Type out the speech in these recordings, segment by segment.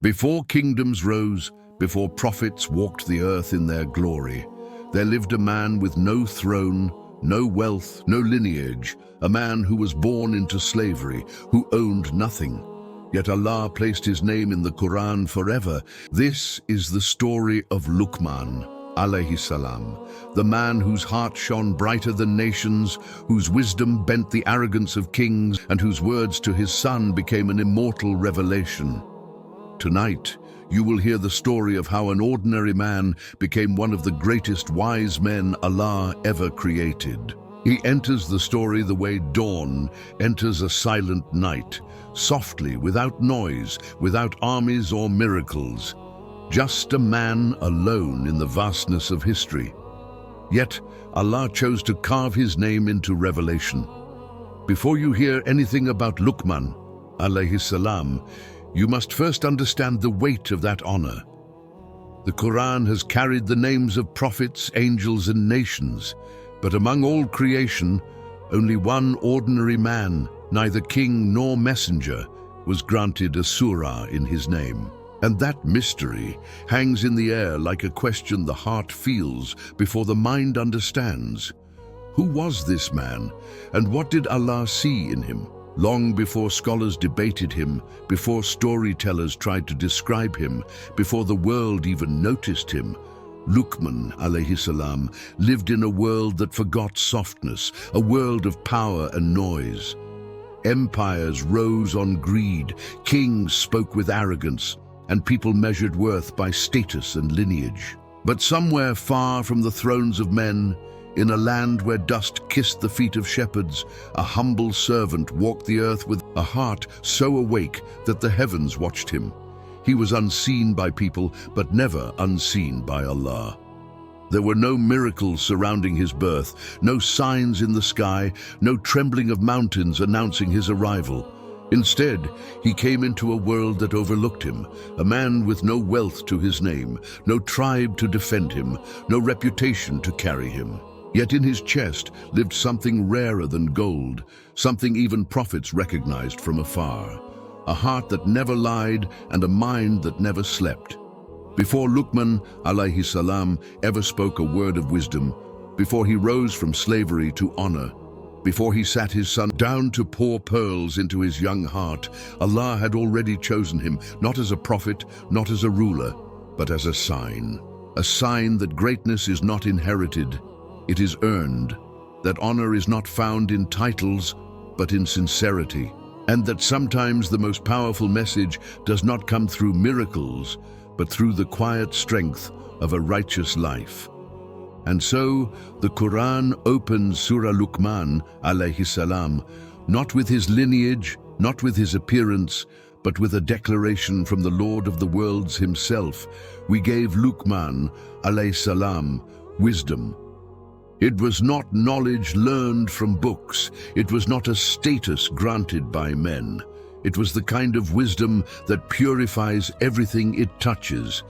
Before kingdoms rose, before prophets walked the earth in their glory, there lived a man with no throne, no wealth, no lineage, a man who was born into slavery, who owned nothing. Yet Allah placed his name in the Qur'an forever. This is the story of Luqman, alayhi salam, the man whose heart shone brighter than nations, whose wisdom bent the arrogance of kings, and whose words to his son became an immortal revelation. Tonight, you will hear the story of how an ordinary man became one of the greatest wise men Allah ever created. He enters the story the way dawn enters a silent night, softly, without noise, without armies or miracles. Just a man alone in the vastness of history. Yet, Allah chose to carve his name into revelation. Before you hear anything about Luqman, alayhi salam, you must first understand the weight of that honor. The Qur'an has carried the names of prophets, angels, and nations, but among all creation, only one ordinary man, neither king nor messenger, was granted a surah in his name. And that mystery hangs in the air like a question the heart feels before the mind understands. Who was this man, and what did Allah see in him? Long before scholars debated him, before storytellers tried to describe him, before the world even noticed him, Luqman, alayhi salam, lived in a world that forgot softness, a world of power and noise. Empires rose on greed, kings spoke with arrogance, and people measured worth by status and lineage. But somewhere far from the thrones of men, in a land where dust kissed the feet of shepherds, a humble servant walked the earth with a heart so awake that the heavens watched him. He was unseen by people, but never unseen by Allah. There were no miracles surrounding his birth, no signs in the sky, no trembling of mountains announcing his arrival. Instead, he came into a world that overlooked him, a man with no wealth to his name, no tribe to defend him, no reputation to carry him. Yet in his chest lived something rarer than gold, something even prophets recognized from afar. A heart that never lied and a mind that never slept. Before Luqman, alayhi salam, ever spoke a word of wisdom, before he rose from slavery to honor, before he sat his son down to pour pearls into his young heart, Allah had already chosen him, not as a prophet, not as a ruler, but as a sign that greatness is not inherited, it is earned, that honor is not found in titles, but in sincerity, and that sometimes the most powerful message does not come through miracles, but through the quiet strength of a righteous life. And so, the Qur'an opens Surah Luqman, alayhi salam, not with his lineage, not with his appearance, but with a declaration from the Lord of the worlds himself. We gave Luqman, alayhi salam, wisdom. It was not knowledge learned from books. It was not a status granted by men. It was the kind of wisdom that purifies everything it touches.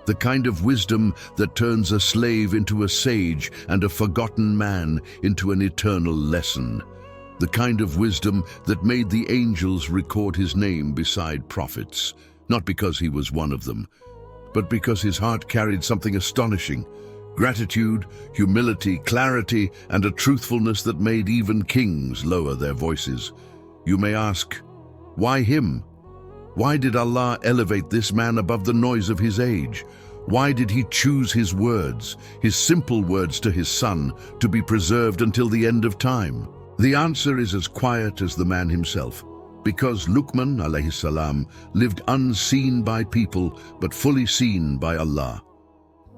The kind of wisdom that turns a slave into a sage and a forgotten man into an eternal lesson. The kind of wisdom that made the angels record his name beside prophets, not because he was one of them, but because his heart carried something astonishing. Gratitude, humility, clarity, and a truthfulness that made even kings lower their voices. You may ask, why him? Why did Allah elevate this man above the noise of his age? Why did he choose his words, his simple words to his son, to be preserved until the end of time? The answer is as quiet as the man himself. Because Luqman, alayhi salam, lived unseen by people, but fully seen by Allah.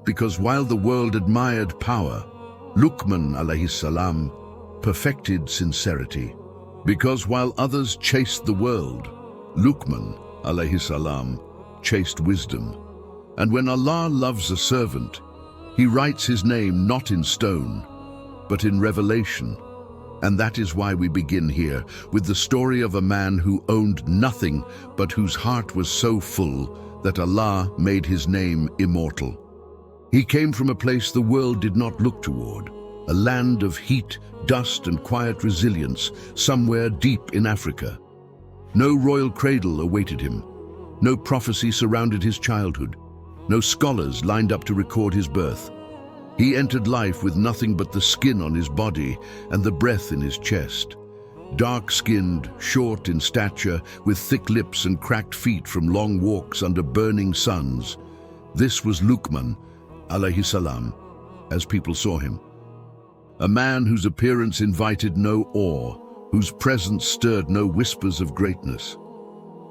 Because while the world admired power, Luqman, alayhi salam, perfected sincerity. Because while others chased the world, Luqman, alayhi salam, chased wisdom. And when Allah loves a servant, he writes his name not in stone, but in revelation. And that is why we begin here, with the story of a man who owned nothing, but whose heart was so full that Allah made his name immortal. He came from a place the world did not look toward, a land of heat, dust, and quiet resilience, somewhere deep in Africa. No royal cradle awaited him. No prophecy surrounded his childhood. No scholars lined up to record his birth. He entered life with nothing but the skin on his body and the breath in his chest. Dark-skinned, short in stature, with thick lips and cracked feet from long walks under burning suns. This was Luqman, alayhi salam, as people saw him. A man whose appearance invited no awe, whose presence stirred no whispers of greatness.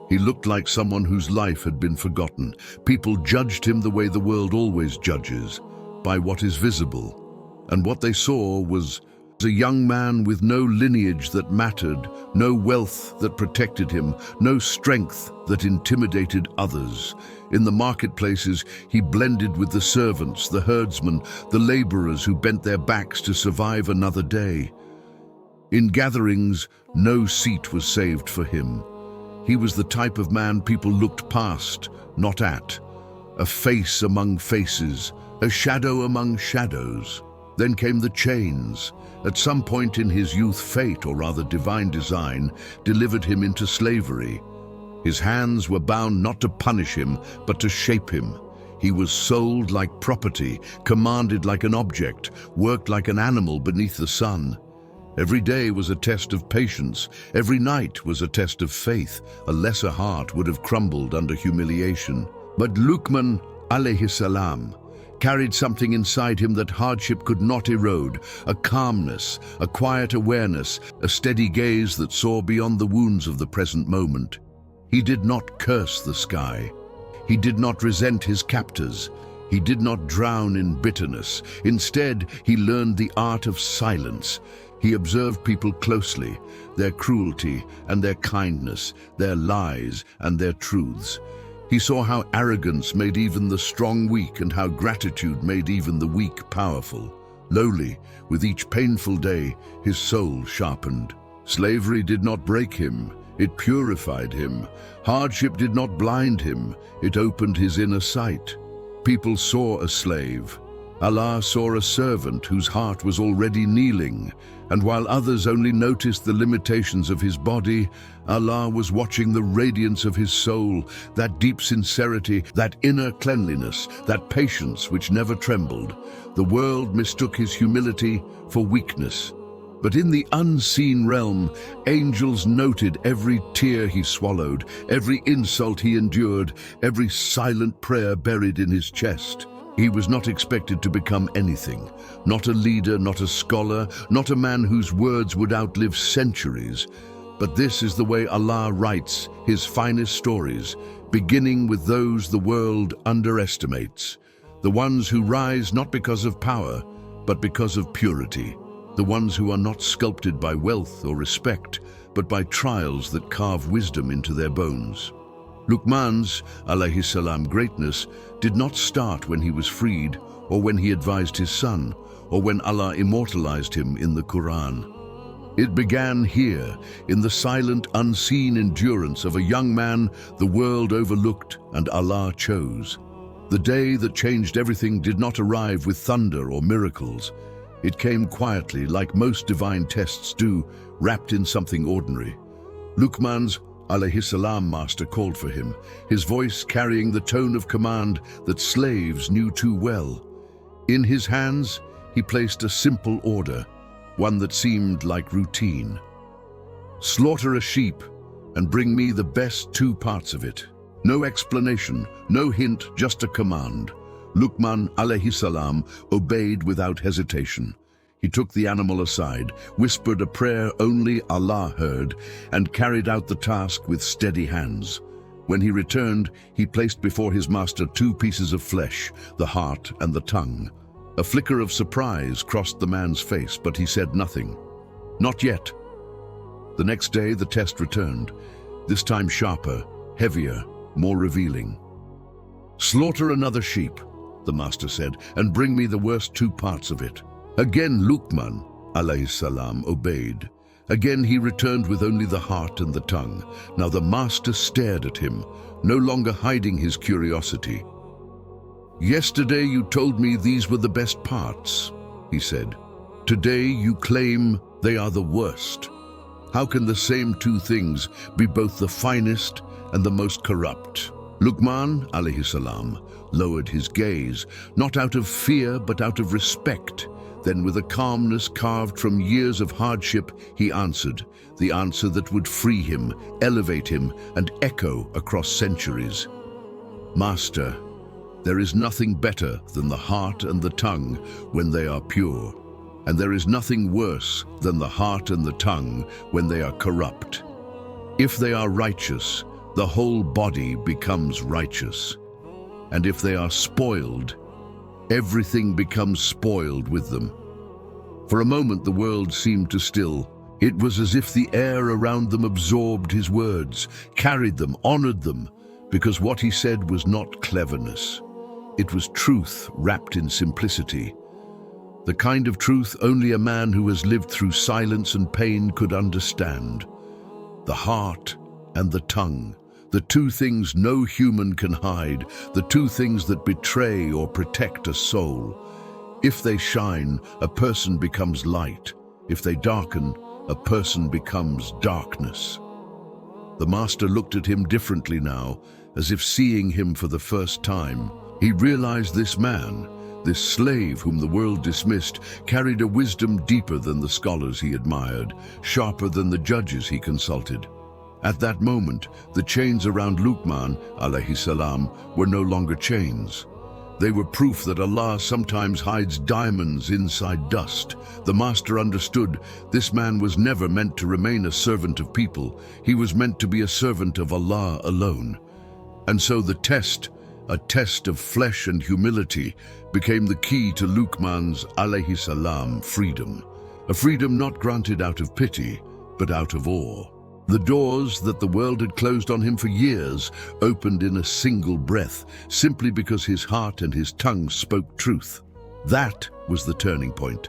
He looked like someone whose life had been forgotten. People judged him the way the world always judges, by what is visible. And what they saw was a young man with no lineage that mattered, no wealth that protected him, no strength that intimidated others. In the marketplaces, he blended with the servants, the herdsmen, the laborers who bent their backs to survive another day. In gatherings, no seat was saved for him. He was the type of man people looked past, not at. A face among faces, a shadow among shadows. Then came the chains. At some point in his youth, fate, or rather divine design, delivered him into slavery. His hands were bound not to punish him, but to shape him. He was sold like property, commanded like an object, worked like an animal beneath the sun. Every day was a test of patience. Every night was a test of faith. A lesser heart would have crumbled under humiliation. But Luqman, alayhi salam, carried something inside him that hardship could not erode, a calmness, a quiet awareness, a steady gaze that saw beyond the wounds of the present moment. He did not curse the sky. He did not resent his captors. He did not drown in bitterness. Instead, he learned the art of silence. He observed people closely, their cruelty and their kindness, their lies and their truths. He saw how arrogance made even the strong weak and how gratitude made even the weak powerful. Lowly, with each painful day, his soul sharpened. Slavery did not break him, it purified him. Hardship did not blind him, it opened his inner sight. People saw a slave. Allah saw a servant whose heart was already kneeling, and while others only noticed the limitations of his body, Allah was watching the radiance of his soul, that deep sincerity, that inner cleanliness, that patience which never trembled. The world mistook his humility for weakness. But in the unseen realm, angels noted every tear he swallowed, every insult he endured, every silent prayer buried in his chest. He was not expected to become anything, not a leader, not a scholar, not a man whose words would outlive centuries. But this is the way Allah writes his finest stories, beginning with those the world underestimates. The ones who rise not because of power, but because of purity. The ones who are not sculpted by wealth or respect, but by trials that carve wisdom into their bones. Luqman's, alayhi salam, greatness did not start when he was freed, or when he advised his son, or when Allah immortalized him in the Qur'an. It began here, in the silent, unseen endurance of a young man the world overlooked and Allah chose. The day that changed everything did not arrive with thunder or miracles. It came quietly, like most divine tests do, wrapped in something ordinary. Luqman's alayhi salam master called for him, his voice carrying the tone of command that slaves knew too well. In his hands, he placed a simple order, one that seemed like routine. Slaughter a sheep and bring me the best 2 parts of it. No explanation, no hint, just a command. Luqman alayhi salam obeyed without hesitation. He took the animal aside, whispered a prayer only Allah heard, and carried out the task with steady hands. When he returned, he placed before his master 2 pieces of flesh, the heart and the tongue. A flicker of surprise crossed the man's face, but he said nothing. Not yet. The next day the test returned, this time sharper, heavier, more revealing. Slaughter another sheep, the master said, and bring me the worst 2 parts of it. Again Luqman alayhi salam obeyed. Again he returned with only the heart and the tongue. Now the master stared at him, no longer hiding his curiosity. Yesterday you told me these were the best parts, he said. Today you claim they are the worst. How can the same 2 things be both the finest and the most corrupt? Luqman alayhi salam lowered his gaze, not out of fear but out of respect. Then with a calmness carved from years of hardship, he answered, the answer that would free him, elevate him, and echo across centuries. Master, there is nothing better than the heart and the tongue when they are pure, and there is nothing worse than the heart and the tongue when they are corrupt. If they are righteous, the whole body becomes righteous, and if they are spoiled, everything becomes spoiled with them. For a moment the world seemed to still. It was as if the air around them absorbed his words, carried them, honored them, because what he said was not cleverness. It was truth wrapped in simplicity. The kind of truth only a man who has lived through silence and pain could understand. The heart and the tongue, the two things no human can hide, the two things that betray or protect a soul. If they shine, a person becomes light. If they darken, a person becomes darkness. The master looked at him differently now, as if seeing him for the first time. He realized this man, this slave whom the world dismissed, carried a wisdom deeper than the scholars he admired, sharper than the judges he consulted. At that moment, the chains around Luqman alayhi salam were no longer chains. They were proof that Allah sometimes hides diamonds inside dust. The master understood this man was never meant to remain a servant of people. He was meant to be a servant of Allah alone. And so the test, a test of flesh and humility, became the key to Luqman's alayhi salam freedom. A freedom not granted out of pity, but out of awe. The doors that the world had closed on him for years opened in a single breath, simply because his heart and his tongue spoke truth. That was the turning point.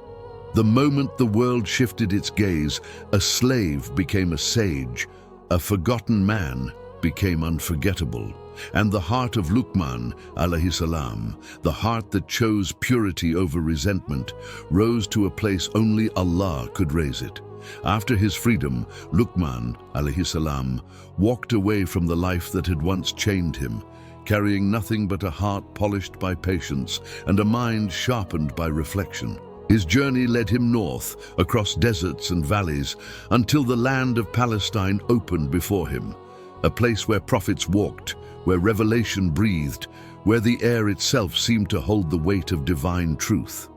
The moment the world shifted its gaze, a slave became a sage, a forgotten man became unforgettable. And the heart of Luqman alayhi salam, the heart that chose purity over resentment, rose to a place only Allah could raise it. After his freedom, Luqman alayhi salam walked away from the life that had once chained him, carrying nothing but a heart polished by patience and a mind sharpened by reflection. His journey led him north, across deserts and valleys, until the land of Palestine opened before him, a place where prophets walked, where revelation breathed, where the air itself seemed to hold the weight of divine truth.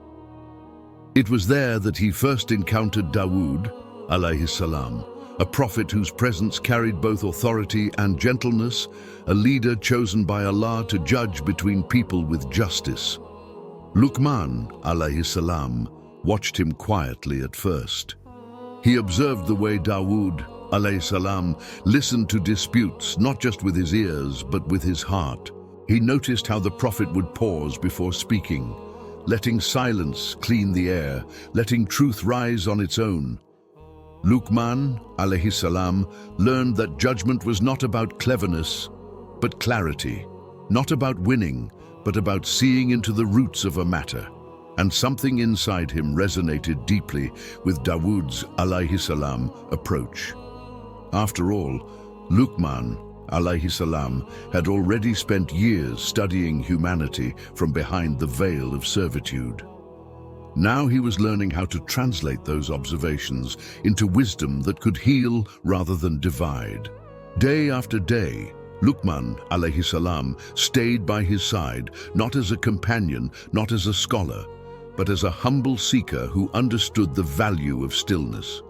It was there that he first encountered Dawood alayhi salam, a prophet whose presence carried both authority and gentleness, a leader chosen by Allah to judge between people with justice. Luqman alayhi salam watched him quietly at first. He observed the way Dawood alayhi salam listened to disputes, not just with his ears, but with his heart. He noticed how the prophet would pause before speaking, letting silence clean the air, letting truth rise on its own. Luqman alayhi salam learned that judgment was not about cleverness, but clarity, not about winning, but about seeing into the roots of a matter. And something inside him resonated deeply with Dawood's alayhi salam approach. After all, Luqman alayhi salam had already spent years studying humanity from behind the veil of servitude. Now he was learning how to translate those observations into wisdom that could heal rather than divide. Day after day, Luqman alayhi salam stayed by his side, not as a companion, not as a scholar, but as a humble seeker who understood the value of stillness.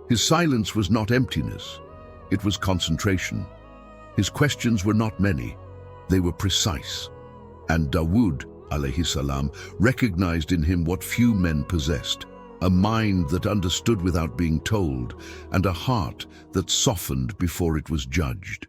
His silence was not emptiness, it was concentration. His questions were not many, they were precise. And Dawood alayhi salam recognized in him what few men possessed, a mind that understood without being told, and a heart that softened before it was judged.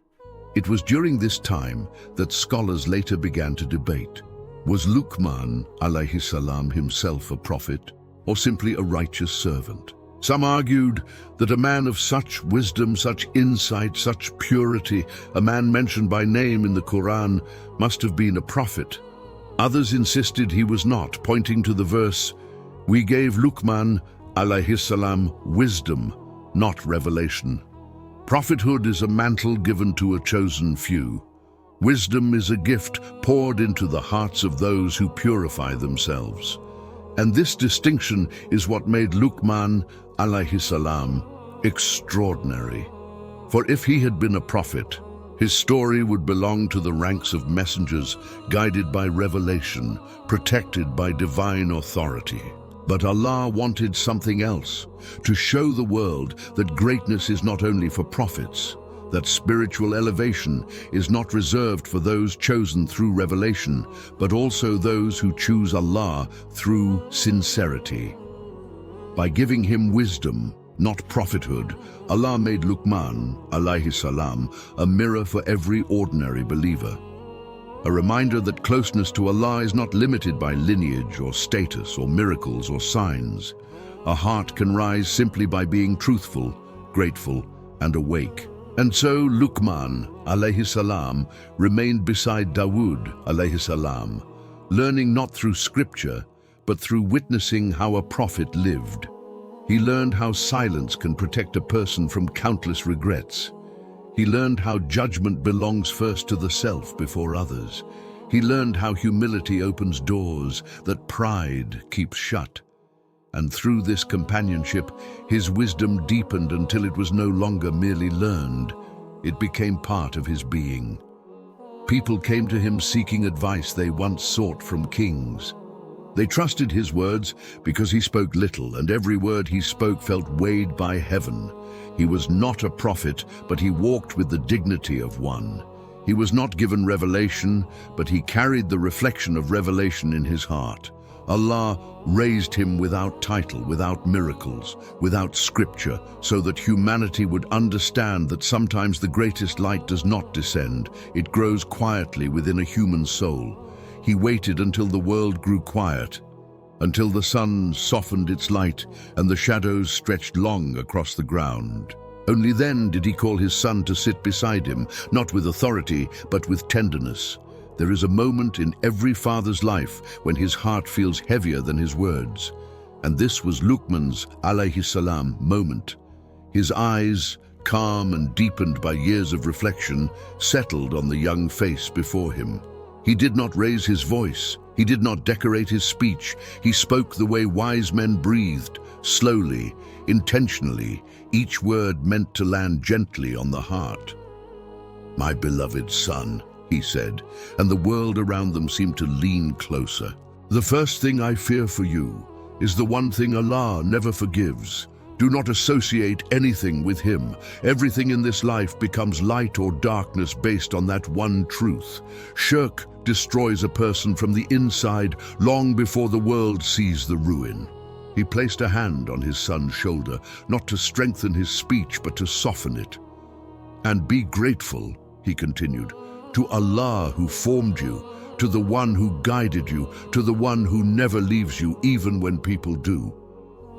It was during this time that scholars later began to debate. Was Luqman alayhi salam himself a prophet, or simply a righteous servant? Some argued that a man of such wisdom, such insight, such purity, a man mentioned by name in the Qur'an, must have been a prophet. Others insisted he was not, pointing to the verse, "We gave Luqman alayhi salam wisdom, not revelation." Prophethood is a mantle given to a chosen few. Wisdom is a gift poured into the hearts of those who purify themselves. And this distinction is what made Luqman alayhi salam extraordinary. For if he had been a prophet, his story would belong to the ranks of messengers guided by revelation, protected by divine authority. But Allah wanted something else, to show the world that greatness is not only for prophets, that spiritual elevation is not reserved for those chosen through revelation, but also those who choose Allah through sincerity. By giving him wisdom, not prophethood, Allah made Luqman alayhi salam a mirror for every ordinary believer. A reminder that closeness to Allah is not limited by lineage or status or miracles or signs. A heart can rise simply by being truthful, grateful, and awake. And so Luqman alayhi salam remained beside Dawood alayhi salam, learning not through scripture, but through witnessing how a prophet lived. He learned how silence can protect a person from countless regrets. He learned how judgment belongs first to the self before others. He learned how humility opens doors that pride keeps shut. And through this companionship, his wisdom deepened until it was no longer merely learned. It became part of his being. People came to him seeking advice they once sought from kings. They trusted his words because he spoke little, and every word he spoke felt weighed by heaven. He was not a prophet, but he walked with the dignity of one. He was not given revelation, but he carried the reflection of revelation in his heart. Allah raised him without title, without miracles, without scripture, so that humanity would understand that sometimes the greatest light does not descend. It grows quietly within a human soul. He waited until the world grew quiet, until the sun softened its light and the shadows stretched long across the ground. Only then did he call his son to sit beside him, not with authority, but with tenderness. There is a moment in every father's life when his heart feels heavier than his words. And this was Luqman's alayhi salam moment. His eyes, calm and deepened by years of reflection, settled on the young face before him. He did not raise his voice. He did not decorate his speech. He spoke the way wise men breathed, slowly, intentionally, each word meant to land gently on the heart. "My beloved son," he said, and the world around them seemed to lean closer. "The first thing I fear for you is the one thing Allah never forgives. Do not associate anything with him. Everything in this life becomes light or darkness based on that one truth. Shirk destroys a person from the inside long before the world sees the ruin." He placed a hand on his son's shoulder, not to strengthen his speech, but to soften it. "And be grateful," he continued, "to Allah who formed you, to the one who guided you, to the one who never leaves you even when people do.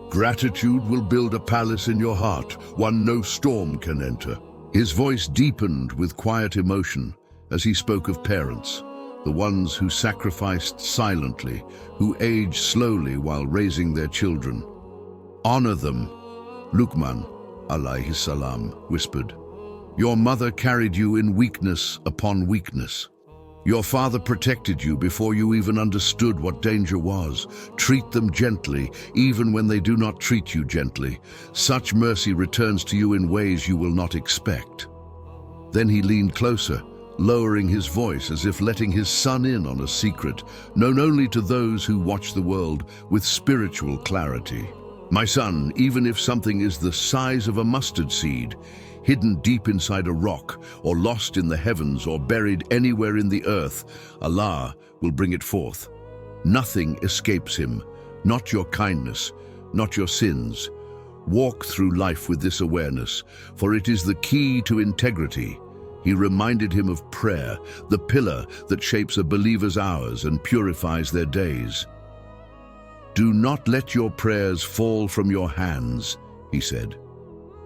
Gratitude will build a palace in your heart, one no storm can enter." His voice deepened with quiet emotion as he spoke of parents, the ones who sacrificed silently, who aged slowly while raising their children. "Honor them," Luqman alayhi salam whispered. "Your mother carried you in weakness upon weakness. Your father protected you before you even understood what danger was. Treat them gently, even when they do not treat you gently. Such mercy returns to you in ways you will not expect." Then he leaned closer, lowering his voice as if letting his son in on a secret, known only to those who watch the world with spiritual clarity. "My son, even if something is the size of a mustard seed, hidden deep inside a rock, or lost in the heavens, or buried anywhere in the earth, Allah will bring it forth. Nothing escapes him, not your kindness, not your sins. Walk through life with this awareness, for it is the key to integrity." He reminded him of prayer, the pillar that shapes a believer's hours and purifies their days. "Do not let your prayers fall from your hands," he said.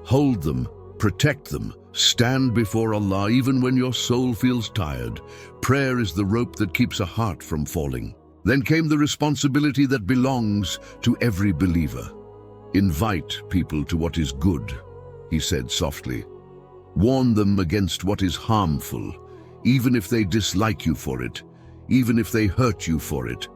"Hold them, protect them, stand before Allah even when your soul feels tired. Prayer is the rope that keeps a heart from falling." Then came the responsibility that belongs to every believer. "Invite people to what is good," he said softly. "Warn them against what is harmful. even if they dislike you for it, even if they hurt you for it.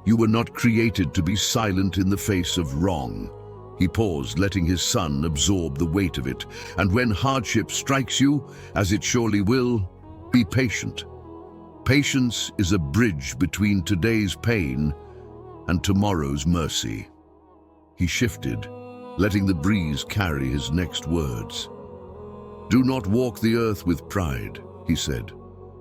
You were not created to be silent in the face of wrong. He paused, letting his son absorb the weight of it. And when hardship strikes you, as it surely will, be patient. Patience is a bridge between today's pain and tomorrow's mercy. He shifted, letting the breeze carry his next words. Do not walk the earth with pride, he said.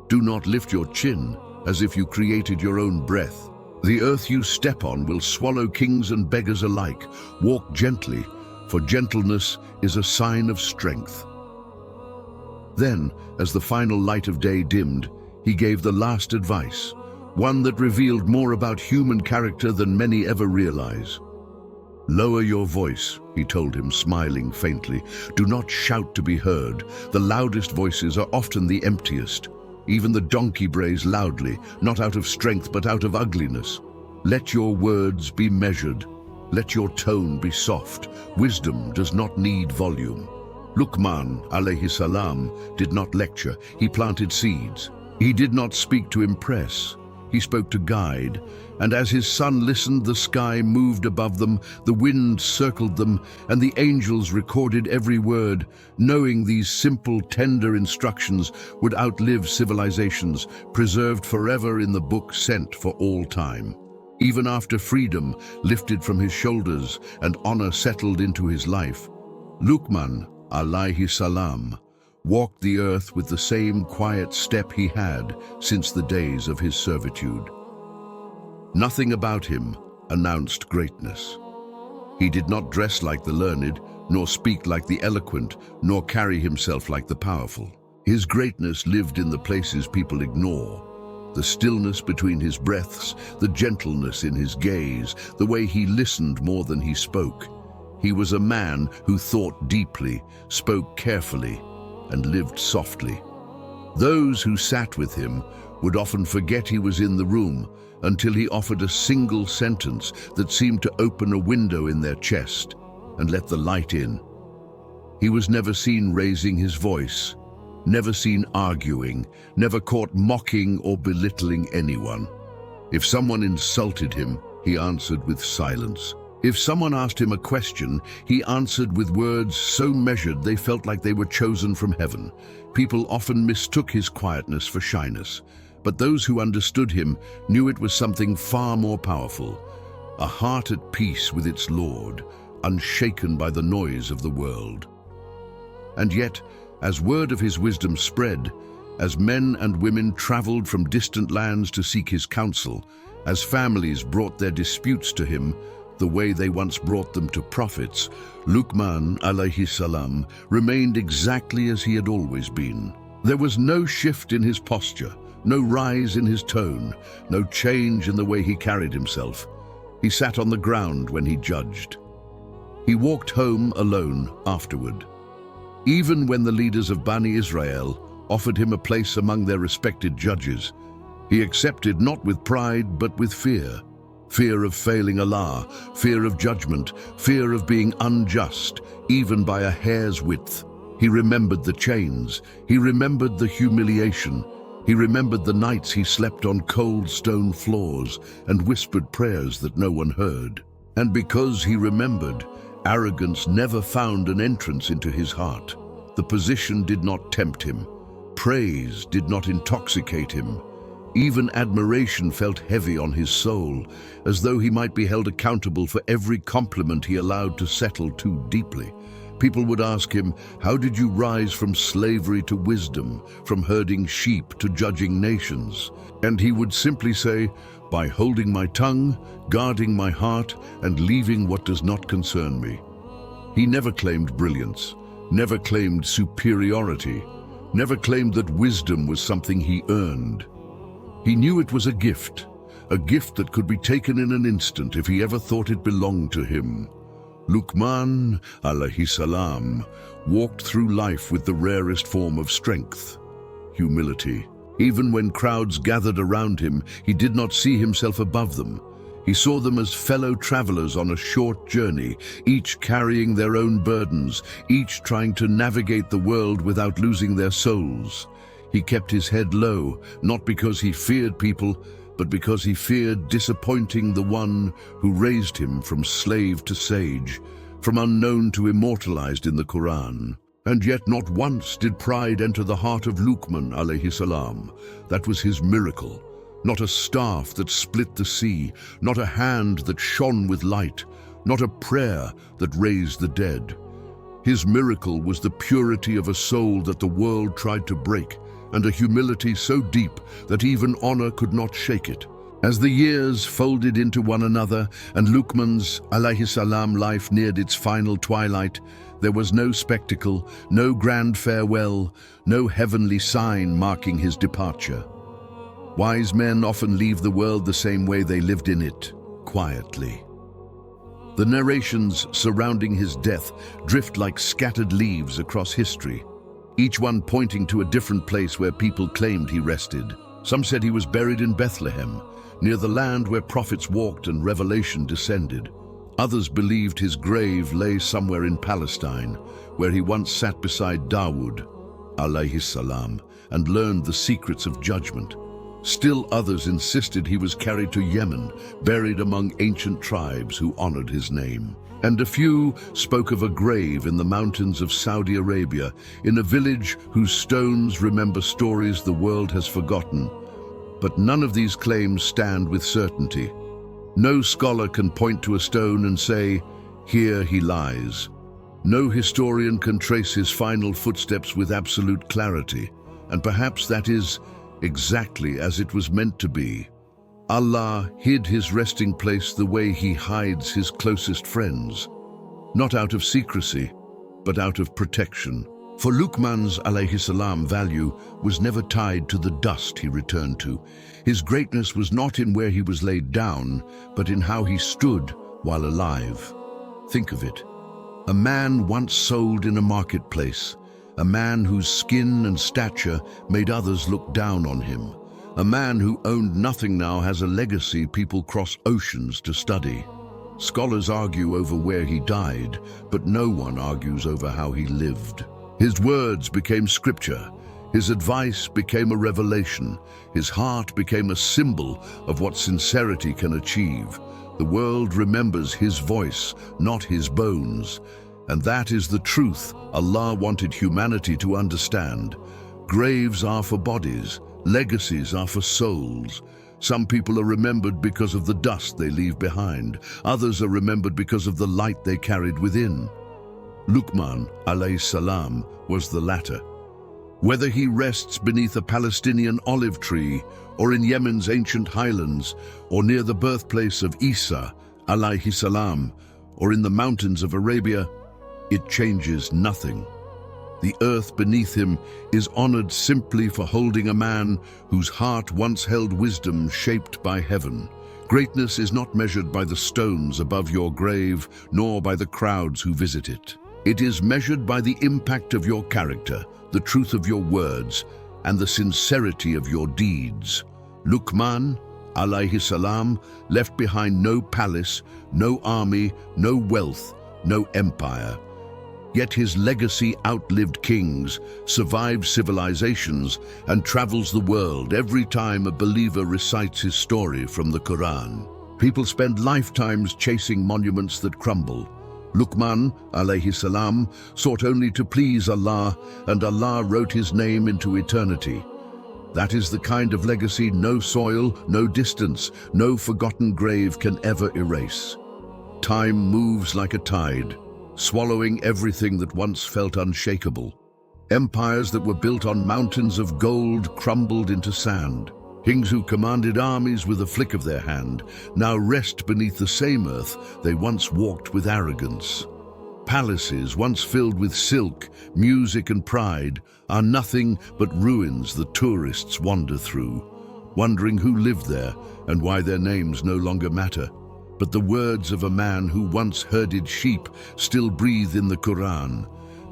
Do not lift your chin as if you created your own breath. The earth you step on will swallow kings and beggars alike. Walk gently, for gentleness is a sign of strength. Then, as the final light of day dimmed, he gave the last advice, one that revealed more about human character than many ever realize. Lower your voice, he told him, smiling faintly. Do not shout to be heard. The loudest voices are often the emptiest. Even the donkey brays loudly, not out of strength but out of ugliness. Let your words be measured. Let your tone be soft. Wisdom does not need volume. Luqman, alayhi salam, did not lecture. He planted seeds. He did not speak to impress. He spoke to guide. And as his son listened, the sky moved above them, the wind circled them, and the angels recorded every word, knowing these simple, tender instructions would outlive civilizations, preserved forever in the book sent for all time. Even after freedom lifted from his shoulders and honor settled into his life, Luqman, alayhi salam, walked the earth with the same quiet step he had since the days of his servitude. Nothing about him announced greatness. He did not dress like the learned, nor speak like the eloquent, nor carry himself like the powerful. His greatness lived in the places people ignore. The stillness between his breaths, the gentleness in his gaze, the way he listened more than he spoke. He was a man who thought deeply, spoke carefully, and lived softly. Those who sat with him would often forget he was in the room until he offered a single sentence that seemed to open a window in their chest and let the light in. He was never seen raising his voice, never seen arguing, never caught mocking or belittling anyone. If someone insulted him, he answered with silence. If someone asked him a question, he answered with words so measured they felt like they were chosen from heaven. People often mistook his quietness for shyness, but those who understood him knew it was something far more powerful, a heart at peace with its Lord, unshaken by the noise of the world. And yet, as word of his wisdom spread, as men and women traveled from distant lands to seek his counsel, as families brought their disputes to him, the way they once brought them to prophets, Luqman, alayhi salam, remained exactly as he had always been. There was no shift in his posture, no rise in his tone, no change in the way he carried himself. He sat on the ground when he judged. He walked home alone afterward. Even when the leaders of Bani Israel offered him a place among their respected judges, he accepted not with pride but with fear. Fear of failing Allah, fear of judgment, fear of being unjust, even by a hair's width. He remembered the chains, he remembered the humiliation, he remembered the nights he slept on cold stone floors and whispered prayers that no one heard. And because he remembered, arrogance never found an entrance into his heart. The position did not tempt him. Praise did not intoxicate him. Even admiration felt heavy on his soul, as though he might be held accountable for every compliment he allowed to settle too deeply. People would ask him, "How did you rise from slavery to wisdom, from herding sheep to judging nations?" And he would simply say, "By holding my tongue, guarding my heart, and leaving what does not concern me." He never claimed brilliance, never claimed superiority, never claimed that wisdom was something he earned. He knew it was a gift that could be taken in an instant if he ever thought it belonged to him. Luqman, alayhi salam, walked through life with the rarest form of strength, humility. Even when crowds gathered around him, he did not see himself above them. He saw them as fellow travelers on a short journey, each carrying their own burdens, each trying to navigate the world without losing their souls. He kept his head low, not because he feared people, but because he feared disappointing the one who raised him from slave to sage, from unknown to immortalized in the Qur'an. And yet not once did pride enter the heart of Luqman alayhi salam. That was his miracle. Not a staff that split the sea, not a hand that shone with light, not a prayer that raised the dead. His miracle was the purity of a soul that the world tried to break, and a humility so deep that even honor could not shake it. As the years folded into one another and Luqman's alayhi salam life neared its final twilight, there was no spectacle, no grand farewell, no heavenly sign marking his departure. Wise men often leave the world the same way they lived in it, quietly. The narrations surrounding his death drift like scattered leaves across history, each one pointing to a different place where people claimed he rested. Some said he was buried in Bethlehem, near the land where prophets walked and revelation descended. Others believed his grave lay somewhere in Palestine, where he once sat beside Dawood, alayhi salam, and learned the secrets of judgment. Still others insisted he was carried to Yemen, buried among ancient tribes who honored his name. And a few spoke of a grave in the mountains of Saudi Arabia, in a village whose stones remember stories the world has forgotten. But none of these claims stand with certainty. No scholar can point to a stone and say, "Here he lies." No historian can trace his final footsteps with absolute clarity, and perhaps that is exactly as it was meant to be. Allah hid his resting place the way he hides his closest friends, not out of secrecy, but out of protection. For Luqman's alayhi salam value was never tied to the dust he returned to. His greatness was not in where he was laid down, but in how he stood while alive. Think of it. A man once sold in a marketplace, a man whose skin and stature made others look down on him. A man who owned nothing now has a legacy people cross oceans to study. Scholars argue over where he died, but no one argues over how he lived. His words became scripture. His advice became a revelation. His heart became a symbol of what sincerity can achieve. The world remembers his voice, not his bones. And that is the truth Allah wanted humanity to understand. Graves are for bodies. Legacies are for souls. Some people are remembered because of the dust they leave behind. Others are remembered because of the light they carried within. Luqman alayhi salam was the latter. Whether he rests beneath a Palestinian olive tree, or in Yemen's ancient highlands, or near the birthplace of Isa alayhi salam, or in the mountains of Arabia, it changes nothing. The earth beneath him is honored simply for holding a man whose heart once held wisdom shaped by heaven. Greatness is not measured by the stones above your grave, nor by the crowds who visit it. It is measured by the impact of your character, the truth of your words, and the sincerity of your deeds. Luqman, alayhi salam, left behind no palace, no army, no wealth, no empire. Yet his legacy outlived kings, survived civilizations, and travels the world every time a believer recites his story from the Qur'an. People spend lifetimes chasing monuments that crumble. Luqman, alayhi salam, sought only to please Allah, and Allah wrote his name into eternity. That is the kind of legacy no soil, no distance, no forgotten grave can ever erase. Time moves like a tide, swallowing everything that once felt unshakable. Empires that were built on mountains of gold crumbled into sand. Kings who commanded armies with a flick of their hand now rest beneath the same earth they once walked with arrogance. Palaces once filled with silk, music and pride are nothing but ruins the tourists wander through, wondering who lived there and why their names no longer matter. But the words of a man who once herded sheep still breathe in the Qur'an.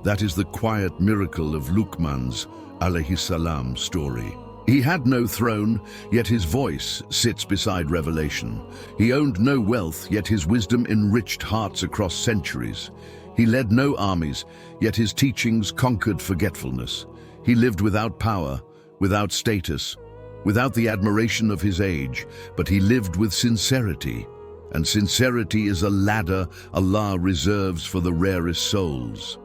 That is the quiet miracle of Luqman's alayhi salam story. He had no throne, yet his voice sits beside revelation. He owned no wealth, yet his wisdom enriched hearts across centuries. He led no armies, yet his teachings conquered forgetfulness. He lived without power, without status, without the admiration of his age, but he lived with sincerity. And sincerity is a ladder Allah reserves for the rarest souls.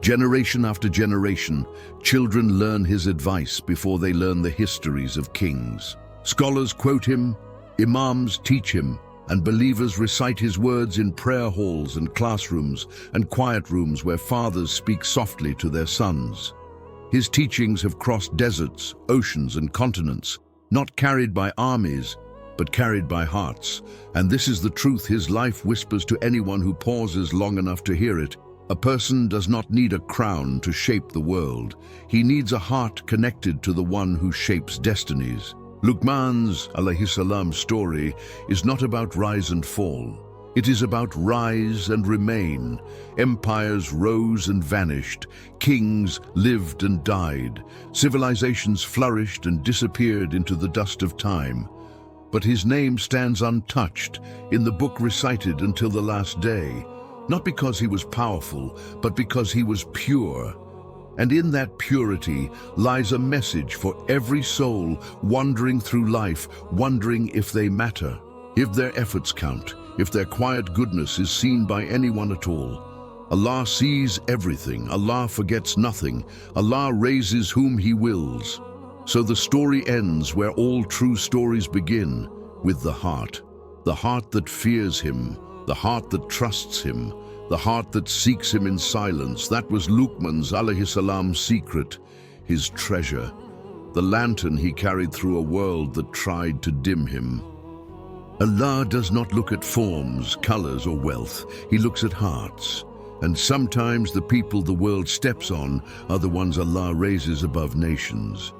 Generation after generation, children learn his advice before they learn the histories of kings. Scholars quote him, imams teach him, and believers recite his words in prayer halls and classrooms and quiet rooms where fathers speak softly to their sons. His teachings have crossed deserts, oceans, and continents, not carried by armies, but carried by hearts. And this is the truth his life whispers to anyone who pauses long enough to hear it. A person does not need a crown to shape the world. He needs a heart connected to the one who shapes destinies. Luqman's alayhi salam story is not about rise and fall. It is about rise and remain. Empires rose and vanished. Kings lived and died. Civilizations flourished and disappeared into the dust of time. But his name stands untouched in the book recited until the last day, not because he was powerful, but because he was pure. And in that purity lies a message for every soul wandering through life, wondering if they matter, if their efforts count, if their quiet goodness is seen by anyone at all. Allah sees everything. Allah forgets nothing. Allah raises whom He wills. So the story ends where all true stories begin, with the heart that fears Him, the heart that trusts Him, the heart that seeks Him in silence. That was Luqman's alayhi salam secret, his treasure, the lantern he carried through a world that tried to dim him. Allah does not look at forms, colors, or wealth. He looks at hearts. And sometimes the people the world steps on are the ones Allah raises above nations.